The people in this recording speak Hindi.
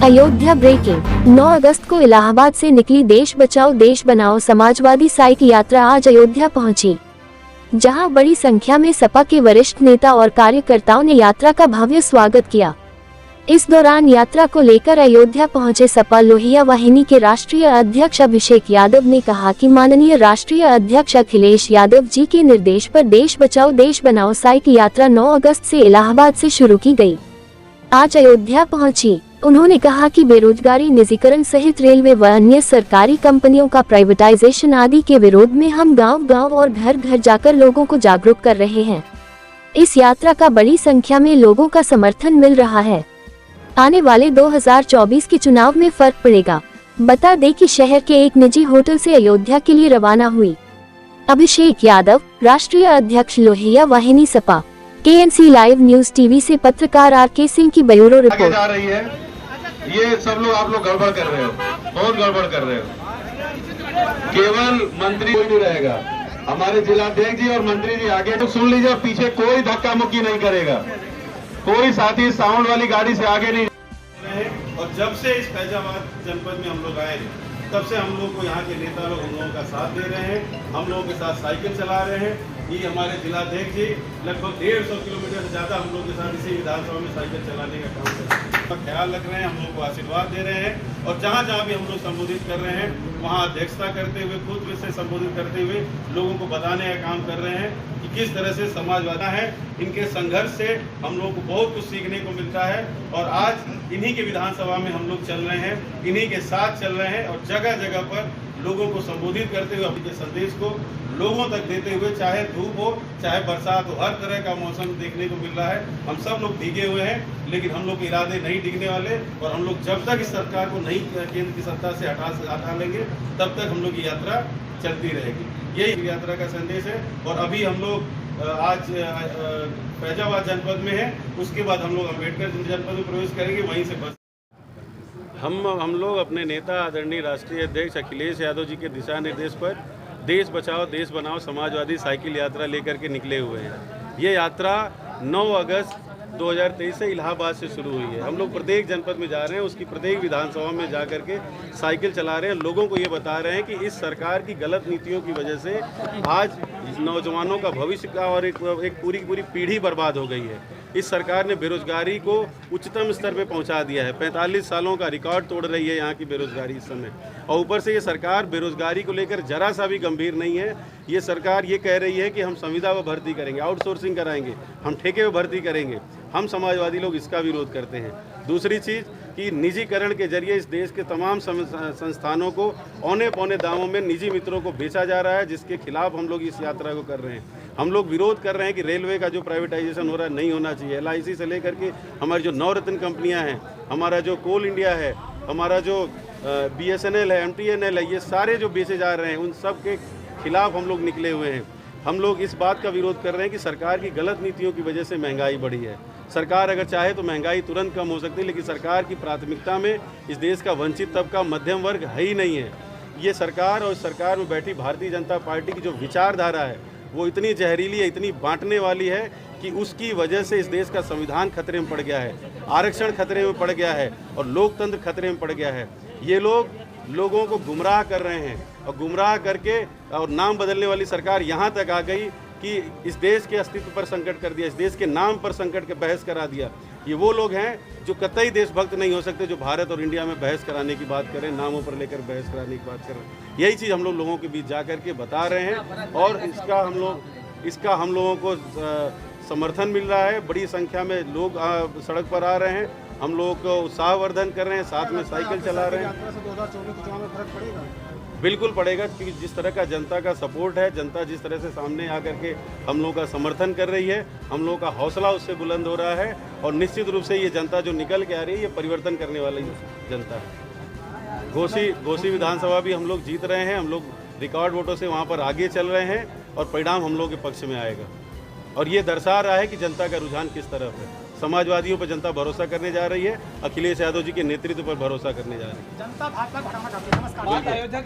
अयोध्या ब्रेकिंग। 9 अगस्त को इलाहाबाद से निकली देश बचाओ देश बनाओ समाजवादी साइकिल यात्रा आज अयोध्या पहुंची, जहां बड़ी संख्या में सपा के वरिष्ठ नेता और कार्यकर्ताओं ने यात्रा का भव्य स्वागत किया। इस दौरान यात्रा को लेकर अयोध्या पहुंचे सपा लोहिया वाहिनी के राष्ट्रीय अध्यक्ष अभिषेक यादव ने कहा कि माननीय राष्ट्रीय अध्यक्ष अखिलेश यादव जी के निर्देश पर देश बचाओ देश बनाओ साइकिल यात्रा 9 अगस्त से इलाहाबाद से शुरू की गई, आज अयोध्या पहुंची। उन्होंने कहा कि बेरोजगारी, निजीकरण सहित रेलवे व अन्य सरकारी कंपनियों का प्राइवेटाइजेशन आदि के विरोध में हम गांव-गांव और घर-घर जाकर लोगों को जागरूक कर रहे हैं। इस यात्रा का बड़ी संख्या में लोगों का समर्थन मिल रहा है। आने वाले 2024 के चुनाव में फर्क पड़ेगा। बता दें कि शहर के एक निजी होटल से अयोध्या के लिए रवाना हुई अभिषेक यादव, राष्ट्रीय अध्यक्ष लोहिया वाहिनी Sapa. KNC live news TV से पत्रकार RK सिंह की ब्यूरो रिपोर्ट। जा रही है, ये सब लोग आप लोग गड़बड़ कर रहे हो, बहुत गड़बड़ कर रहे हो। केवल मंत्री कोई नहीं रहेगा, हमारे जिलाध्यक्ष जी और मंत्री जी आगे तो सुन लीजिए, पीछे कोई धक्का मुक्की नहीं करेगा, कोई साथी साउंड वाली गाड़ी से आगे नहीं। और जब से इस फैजाबाद जनपद में हम लोग आए तब से हम लोग को यहाँ के नेता लोग हम लोगों का साथ दे रहे हैं, हम लोगों के साथ साइकिल चला रहे हैं। ये हमारे जिलाध्यक्ष जी लगभग 150 किलोमीटर से ज्यादा हम लोग के साथ इसी विधानसभा में साइकिल चलाने का काम कर रहे हैं, ख्याल रख रहे हैं, हम लोग को आशीर्वाद दे रहे हैं। और जहाँ जहाँ भी हम लोग संबोधित कर रहे हैं वहाँ अध्यक्षता करते हुए, खुद से संबोधित करते हुए लोगों को बताने का काम कर रहे हैं कि किस तरह से समाजवादी है। इनके संघर्ष से हम लोग को बहुत कुछ सीखने को मिलता है और आज इन्हीं के विधानसभा में हम लोग चल रहे हैं, इन्हीं के साथ चल रहे हैं और जगह जगह पर लोगों को संबोधित करते हुए अपने संदेश को लोगों तक देते हुए, चाहे धूप हो चाहे बरसात हो, हर तरह का मौसम देखने को मिल रहा है। हम सब लोग भीगे हुए हैं, लेकिन हम लोग के इरादे नहीं डिगने वाले और हम लोग जब तक इस सरकार को नहीं केंद्र की सत्ता से हटा लेंगे तब तक हम लोग की यात्रा चलती रहेगी। यही यात्रा का संदेश है। और अभी हम लोग आज फैजाबाद जनपद में है, उसके बाद हम लोग अम्बेडकर जनपद में प्रवेश करेंगे, वहीं से बस हम लोग अपने नेता आदरणीय राष्ट्रीय अध्यक्ष अखिलेश यादव जी के दिशा निर्देश पर देश बचाओ देश बनाओ समाजवादी साइकिल यात्रा लेकर के निकले हुए हैं। ये यात्रा 9 अगस्त 2023 से इलाहाबाद से शुरू हुई है। हम लोग प्रत्येक जनपद में जा रहे हैं, उसकी प्रत्येक विधानसभा में जा कर के साइकिल चला रहे हैं, लोगों को ये बता रहे हैं कि इस सरकार की गलत नीतियों की वजह से आज नौजवानों का भविष्य का और एक पूरी पीढ़ी बर्बाद हो गई है। इस सरकार ने बेरोजगारी को उच्चतम स्तर पे पहुंचा दिया है, 45 सालों का रिकॉर्ड तोड़ रही है यहाँ की बेरोजगारी इस समय। और ऊपर से ये सरकार बेरोजगारी को लेकर जरा सा भी गंभीर नहीं है। ये सरकार ये कह रही है कि हम संविदा व भर्ती करेंगे, आउटसोर्सिंग कराएंगे, हम ठेके व भर्ती करेंगे। हम समाजवादी लोग इसका विरोध करते हैं। दूसरी चीज़ कि निजीकरण के जरिए इस देश के तमाम संस्थानों को औने पौने दामों में निजी मित्रों को बेचा जा रहा है, जिसके खिलाफ हम लोग इस यात्रा को कर रहे हैं। हम लोग विरोध कर रहे हैं कि रेलवे का जो प्राइवेटाइजेशन हो रहा है नहीं होना चाहिए। LIC से लेकर के हमारी जो 9 रत्न कंपनियां हैं, हमारा जो कोल इंडिया है, हमारा जो BSNL है, MTNL है, ये सारे जो बेचे जा रहे हैं उन सब के खिलाफ हम लोग निकले हुए हैं। हम लोग इस बात का विरोध कर रहे हैं कि सरकार की गलत नीतियों की वजह से महंगाई बढ़ी है। सरकार अगर चाहे तो महंगाई तुरंत कम हो सकती है, लेकिन सरकार की प्राथमिकता में इस देश का वंचित तबका, मध्यम वर्ग है ही नहीं है। ये सरकार और सरकार में बैठी भारतीय जनता पार्टी की जो विचारधारा है वो इतनी जहरीली है, इतनी बांटने वाली है कि उसकी वजह से इस देश का संविधान खतरे में पड़ गया है, आरक्षण खतरे में पड़ गया है और लोकतंत्र खतरे में पड़ गया है। ये लोग लोगों को गुमराह कर रहे हैं और गुमराह करके और नाम बदलने वाली सरकार यहाँ तक आ गई कि इस देश के अस्तित्व पर संकट कर दिया, इस देश के नाम पर संकट के बहस करा दिया। ये वो लोग हैं जो कतई देशभक्त नहीं हो सकते, जो भारत और इंडिया में बहस कराने की बात करें, नामों पर लेकर बहस कराने की बात करें। यही चीज़ हम लोग लोगों के बीच जा कर के बता रहे हैं और इसका हम लोगों को समर्थन मिल रहा है। बड़ी संख्या में लोग सड़क पर आ रहे हैं, हम लोग को उत्साहवर्धन कर रहे हैं, साथ में साइकिल चला रहे हैं। 2024 चुनाव में फर्क पड़ेगा? बिल्कुल पड़ेगा, क्योंकि जिस तरह का जनता का सपोर्ट है, जनता जिस तरह से सामने आकर के हम लोगों का समर्थन कर रही है, हम लोगों का हौसला उससे बुलंद हो रहा है और निश्चित रूप से ये जनता जो निकल के आ रही है ये परिवर्तन करने वाली जनता है। घोसी विधानसभा भी हम लोग जीत रहे हैं, हम लोग रिकॉर्ड वोटों से वहाँ पर आगे चल रहे हैं और परिणाम हम लोग के पक्ष में आएगा और ये दर्शा रहा है कि जनता का रुझान किस तरफ है। समाजवादियों पर जनता भरोसा करने जा रही है, अखिलेश यादव जी के नेतृत्व पर भरोसा करने जा रही है। जनता भाजपा को हटाना चाहती है। नमस्कार।